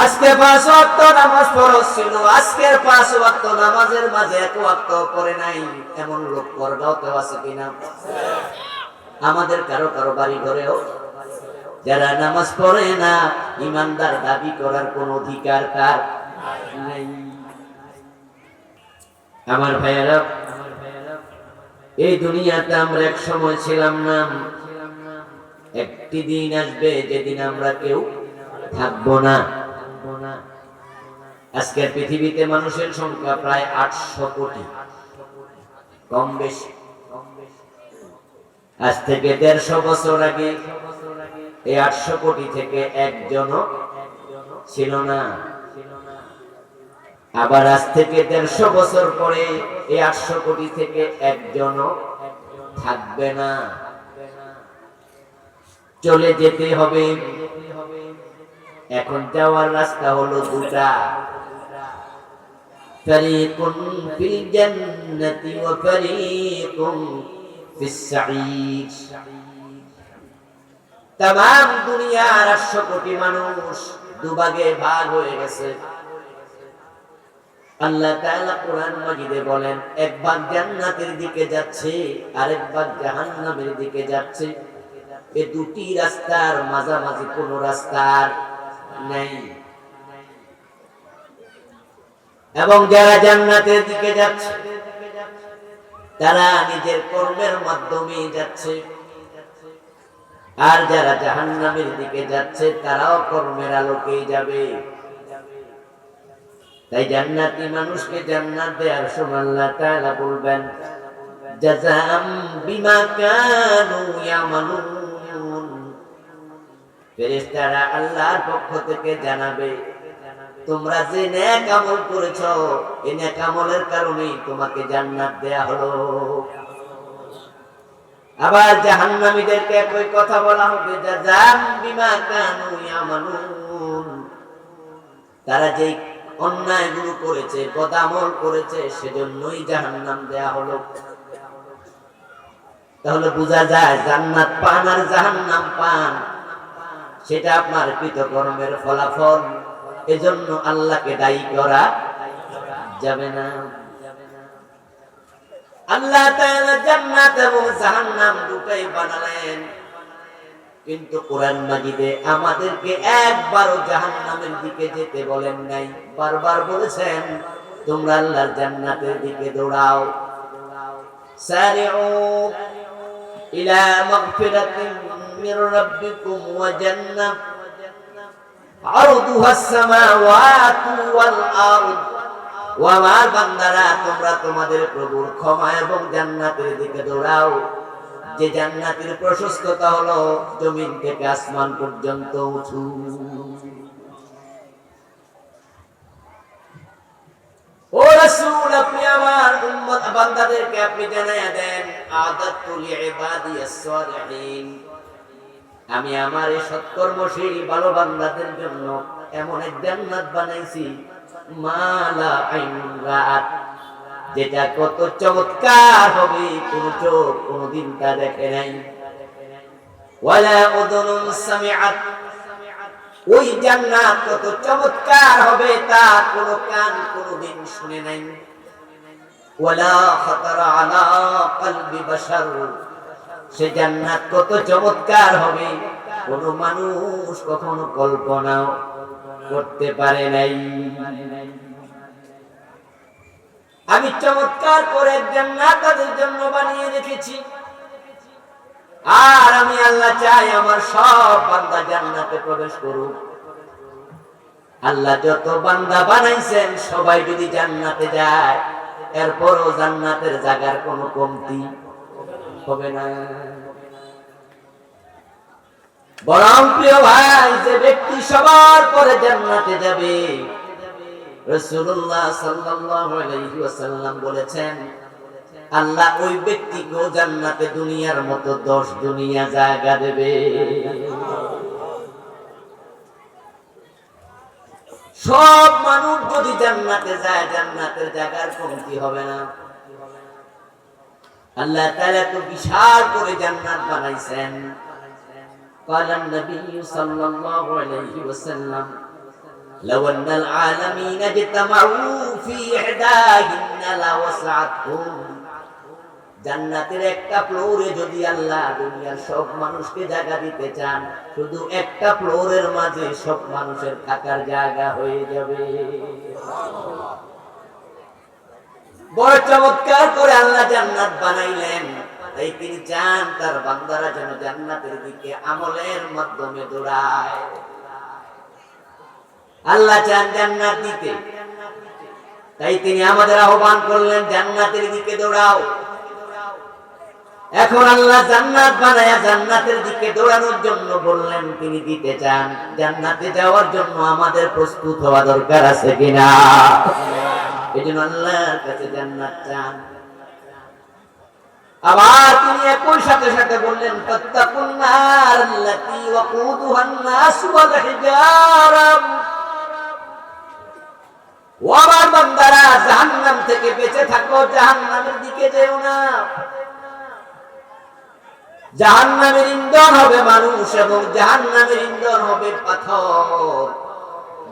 আজকে 5 ওয়াক্ত নামাজ ফরজ ছিল, আজকের 5 ওয়াক্ত নামাজের মাঝে 1 ওয়াক্ত পড়ে নাই এমন লোক পর্দাও তো আছে কিনা? আমাদের কারো কারো বাড়ি ঘরেও যারা নামাজ পড়ে না, ইমানদার দাবি করার কোন অধিকার তার নাই। আমার ভাইয়েরা, এই দুনিয়াতে আমরা এক সময় ছিলাম না। একটি দিন আসবে যেদিন আমরা কেউ থাকবো না। আজকের পৃথিবীতে মানুষের সংখ্যা প্রায় 800 কোটি, কম বেশি। আজ থেকে 150 বছর আগে এই 800 কোটি থেকে একজনও ছিল না। আবার আজ থেকে 150 বছর পরে এই 800 কোটি থেকে একজনও থাকবে না, চলে যেতে হবে। এখন যাওয়ার রাস্তা হলো দুটা, ফারিকুন ফিল জান্নাতি ওয়া ফারিকুন ফিস সাঈর। তাম দুনিয়ার 800 কোটি মানুষ দুভাগে ভাগ হয়ে গেছে। আল্লাহ তাআলা কোরআন মাজিদে বলেন, এক ভাগ জান্নাতের দিকে যাচ্ছে, আরেক ভাগ জাহান্নামের দিকে যাচ্ছে। এই দুটি রাস্তার মাঝামাঝি কোন রাস্তা নেই। এবং যারা জান্নাতের দিকে যাচ্ছে তারা নিজের কর্মের মাধ্যমে যাচ্ছে, আর যারা জাহান্নামের দিকে যাচ্ছে তারাও কর্মের আলোকেই যাবে। তাই জান্নাতি মানুষকে জান্নাত দেওয়ার সময় আল্লাহ তাআলা বলবেন, জাযাম বিমা কানু ইয়ামালুন। ফেরেশতারা আল্লাহর পক্ষ থেকে জানাবে, তোমরা যে নেক আমল করেছো এই নেক আমলের কারণে তোমাকে জান্নাত দেয়া হলো। আবার জাহান্নামীদেরকে একই কথা বলা হবে, জাযাম বিমা কানু ইয়ামালুন। তারা যে অন্যায়গুলো করেছে, বদআমল করেছে, সেজন্যই জাহান্নাম দেয়া হলো। তাহলে বোঝা যায় জান্নাত পান আর জাহান্নাম পান সেটা আপনার কৃতকর্মের ফলাফল। এজন্য আল্লাহকে দায়ী করা যাবে না। আল্লাহ তাআলা জান্নাত এবং জাহান্নাম দুটাই বানালেন, কিন্তু কোরআন মাজিদে আমাদেরকে একবারও জাহান্নামের দিকে যেতে বলেন নাই। বারবার বলেছেন, তোমরা আল্লাহর জান্নাতের দিকে দৌড়াও। সারিউ ইলা মাগফিরাতিন মির রাব্বিকুম ওয়া জান্নাহ আরদুহাস সামাওয়াতু ওয়াল আরদ। ও আমার বান্দারা, তোমরা তোমাদের প্রভুর ক্ষমা এবং জান্নাতের দিকে দৌড়াও, যে জান্নাতের প্রশস্ততা হলো জমিন থেকে আসমান পর্যন্ত উঁচু। ও রাসূল, আপনি আমার উম্মত বান্দাদেরকে আপনি জানায়া দেন, আদাতুল ইবাদিয়াস সালিহিন, আমি আমার এই সৎকর্মশীল ভালো বান্দাদের জন্য এমন এক জান্নাত বানাইছি, মালা আইন রাত, যেটা কত চমৎকার হবে কোন চোখ কোনদিন তা দেখে নাই। ওয়ালা উযুনুন সামিআত, ওই জান্নাত কত চমৎকার হবে তা কোন কান কোনদিন শুনে নাই। ওয়ালা খাতারা আলা কলবি বাশার, সে জান্নাত কত চমৎকার হবে কোন মানুষ কখনো কল্পনাও করতে পারে নাই। আমি চমৎকার করে জান্নাত তাদের জন্য বানিয়ে রেখেছি, আর আমি আল্লাহ চাই আমার সব বান্দা জান্নাতে প্রবেশ করুক। আল্লাহ যত বান্দা বানাইছেন সবাই যদি জান্নাতে যায়, এরপরও জান্নাতের জায়গার কোনো কমতি হবে না। বরং প্রিয় ভাই, যে ব্যক্তি সবার পরে জান্নাতে যাবে, রাসূলুল্লাহ সাল্লাল্লাহু আলাইহি ওয়াসাল্লাম বলেছেন, আল্লাহ ওই ব্যক্তিকে জান্নাতে দুনিয়ার মতো 10 দুনিয়া জায়গা দেবে। সব মানুষ যদি জান্নাতে যায়, জান্নাতের জায়গার কমতি হবে না। আল্লাহ তাআলা তো বিশাল করে জান্নাত বানাইছেন। قال النبي صلى الله عليه وسلم লাউ আন্নাল আলামিনা ইজতামাউ ফি ইহদাহিন্না লাওয়াসআতহুম, জান্নাতের একটা ফ্লোরে যদি আল্লাহ দুনিয়ার সব মানুষকে জায়গা দিতে চান, শুধু একটা ফ্লোরের মাঝে সব মানুষের থাকার জায়গা হয়ে যাবে। বড় চমৎকার করে আল্লাহ জান্নাত বানাইলেন। তাই তিনি চান তার বান্দারা যেন জান্নাতের দিকে আমলের মাধ্যমে দৌড়ায়। আল্লাহ চান জান্নাত দিতে, তাই তিনি আমাদের আহ্বান করলেন জান্নাতের দিকে দৌড়াও। এখন আল্লাহ জান্নাত বানায়া জান্নাতের দিকে দৌড়ানোর জন্য বললেন, তিনি দিতে চান। জান্নাতে যাওয়ার জন্য আমাদের প্রস্তুত হওয়া দরকার আছে কিনা? এজন্য আল্লাহর কাছে জান্নাত চান। আবার তিনি একই সাথে সাথে বললেন, ফাত্তাকুন নার আল্লাতী ওয়াকুদুহান নাস ওয়াল হিজারা, ও আমার বান্দারা জাহান্নাম থেকে বেঁচে থাকো, জাহান্নামের দিকে যেও না। জাহান্নামের ইন্ধন হবে মানুষ এবং জাহান্নামের ইন্ধন হবে পাথর।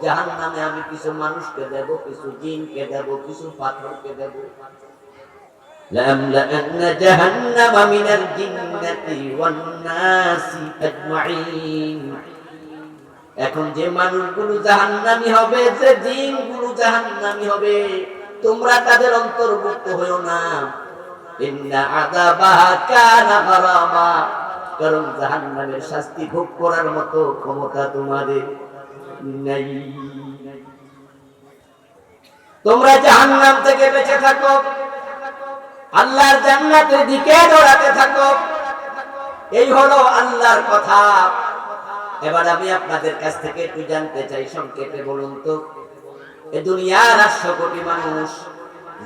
জাহান্নামে আমি কিছু মানুষকে দেব, কিছু জিনকে দেব, কিছু পাথরকে দেব। লামলাআন্না জাহান্নামা মিনাল জিন্নাতি ওয়ান নাসি আজমাইন। এখন যে মানুষগুলো জাহান্নামী হবে, যে জিনগুলো জাহান্নামী হবে, তোমরা তাদের অন্তর্ভুক্ত হইও না। ইন্না আযাবাহা কানা গারামা, কারণ জাহান্নামের শাস্তি ভোগ করার মতো ক্ষমতা তোমাদের নাই। তোমরা জাহান্নাম থেকে বেঁচে থাকো, আল্লাহর জান্নাতের দিকে দৌড়াতে থাকো। এই হলো আল্লাহর কথা। এবার আমি আপনাদের কাছ থেকে একটু জানতে চাই, সংক্ষেপে বলুন তো, এই দুনিয়ার 800 কোটি মানুষ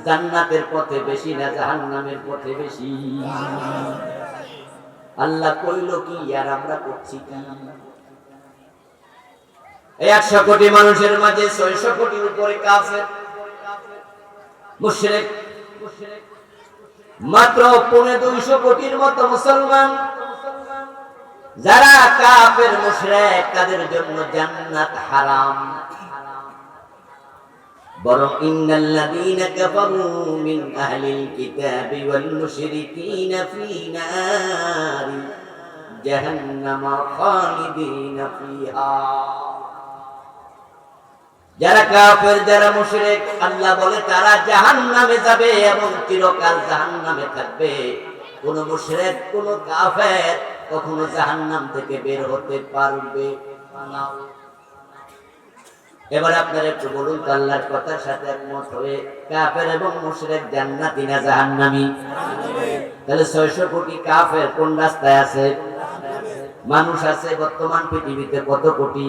জান্নাতের পথে বেশি না জাহান্নামের পথে বেশি? আল্লাহ কইল কি আর আমরা করছি কি? এই 100 কোটি মানুষের মাঝে 600 কোটির উপরে কাফের মুশরিক, মাত্র 250 কোটির মতো মুসলমান। যারা কাফের মুশরিক তাদের জন্য জান্নাত হারাম। বরং ইন্নাল্লাযীনা কাফারু মিন আহলিল কিতাবি ওয়াল মুশরিকিনা ফী নারি জাহান্নাম খালিদিনা ফীহা। যারা কাফের, যারা মুশরিক, আল্লাহ বলে তারা জাহান্নামে যাবে এবং চিরকাল জাহান্নামে থাকবে। কোন মুশরিক, কোন কাফের কখনো জাহান্নাম থেকে বের হতে পারবে না। এবার আপনারা একটু বলুন তো, আল্লাহর কথার সাথে একমত হয়ে কাফের এবং মুশরিক জান্নাতি না জাহান্নামী? তাহলে 600 কোটি কাফের কোন রাস্তায় আছে? মানুষ আছে বর্তমান পৃথিবীতে কত কোটি?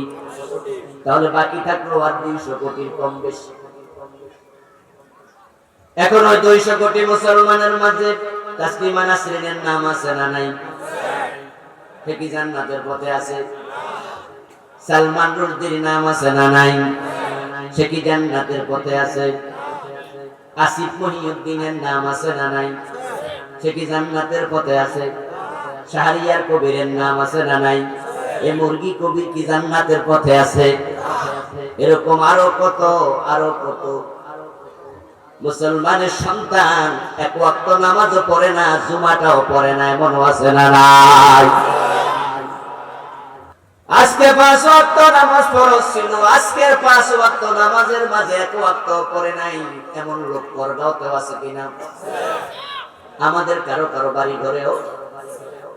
তাহলে বাকি থাকলো আর 200 কোটির কম বেশি। এখন ওই 200 কোটি মুসলমানের মাঝে তাসলিমা নাসরিনের নাম আছে না নাই? সে কি জান্নাতের পথে আছে? সালমান রুশদির নাম আছে না নাই? সে কি জান্নাতের পথে আছে? আসিফ মহিউদ্দিনের নাম আছে না নাই? সে কি জান্নাতের পথে আছে? শাহরিয়ার কবিরের নাম আছে না নাই? এই মুরগি কবির কি জান্নাতের পথে আছে? এরকম আরো কত আরো কত মুসলমানের সন্তান এক ওয়াক্ত নামাজও পড়ে না, জুমাটাও পড়ে না, এমনও আছে না নাই? আজকে 5 ওয়াক্ত নামাজ ফরজ ছিল, আজকের 5 ওয়াক্ত নামাজের মাঝে এক ওয়াক্ত পড়ে নাই, এমন লোক পর্দাও আছে কিনা? আমাদের কারো কারো বাড়ি ঘরেও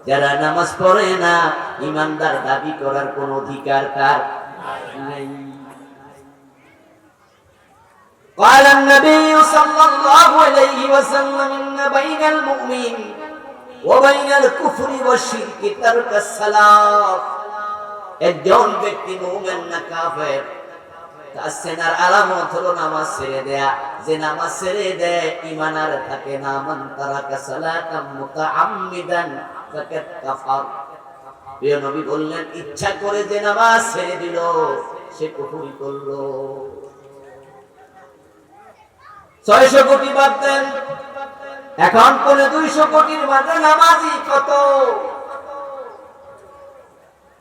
যারা নামাজ পড়ে না, ইমানদার দাবি করার কোন অধিকার তার নাই। قال النبي صلى الله عليه وسلم إن بين المؤمن وبين الكفر والشرك ترك الصلاة। একজন ব্যক্তি মুমিন না কাফের, তার সেনার আলামত হলো নামাজ ছেড়ে দেয়া। যে নামাজ ছেড়ে দেয় ঈমান আর থাকে না। মান তারাকা সালাতাম মুতাআম্মিদান ফাকাদ কাফার। প্রিয় নবী বললেন, ইচ্ছা করে যে নামাজ ছেড়ে দিল সে কুফর করলো। 600 কোটি বাদ দেন, এখন কোন 200 কোটির মাঝে নামাজি কত?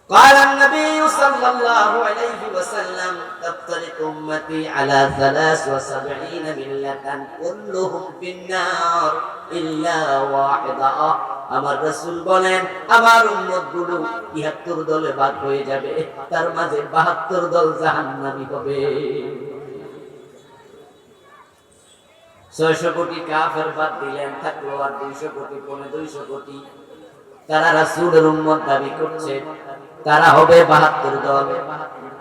قال النبي صلى الله عليه وسلم تفترق উম্মতি আলা 73 মিল্লাতান কুল্লুহুম ফিন্নার ইল্লা ওয়াহিদা। আমার রাসূল বলেন আমার উম্মতগুলো ৭৩ দলে ভাগ হয়ে যাবে, তার মাঝে ৭২ দল জাহান্নামী হবে। ৬০০ কোটি কাফের বাদ দিলেন, থাকলো আর ২০০ কোটি, পৌনে ২০০ কোটি। তারা রাসূলের উম্মত দাবি করছে, তারা হবে ৭২ দল,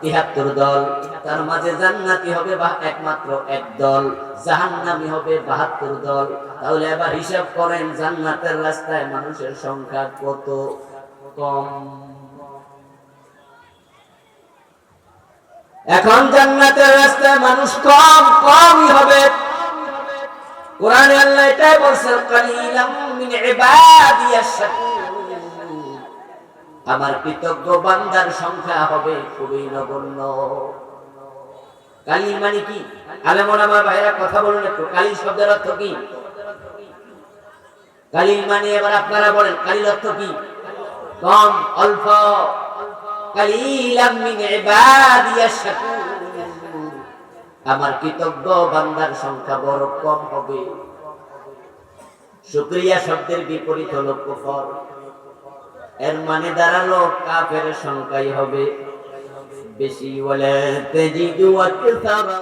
৭৩ দল। তার মাঝে জান্নাতি হবে একমাত্র এক দল, জাহান্নামী হবে ৭২ দল। তাহলে এবার হিসাব করেন জান্নাতের রাস্তায় মানুষের সংখ্যা কত কম। এখন জান্নাতের রাস্তায় মানুষ কমই হবে। কোরআনে আল্লাহ এটাই বলছেন, কালিলাম মিন ইবাদিয়াশ শাকুর। আমার কৃতজ্ঞ বান্দার সংখ্যা হবে খুবই নগণ্য। কালিল মানে কি? আলেম ওলামা ভাইরা কথা বলুন একটু, কালিল শব্দের অর্থ কি? কালিল মানে এবার আপনারা বলেন কালিল অর্থ কি? কম, অল্প। কালিলাম মিন ইবাদিয়াশ শাকুর। আমার কৃতজ্ঞ বান্দার সংখ্যা বড় কম হবে। শুকরিয়া শব্দের বিপরীত হলো কুফর। এর মানে দাঁড়ালো কাফের সংখ্যাই হবে বেশি। ওয়ালা তাজিদু আকসারা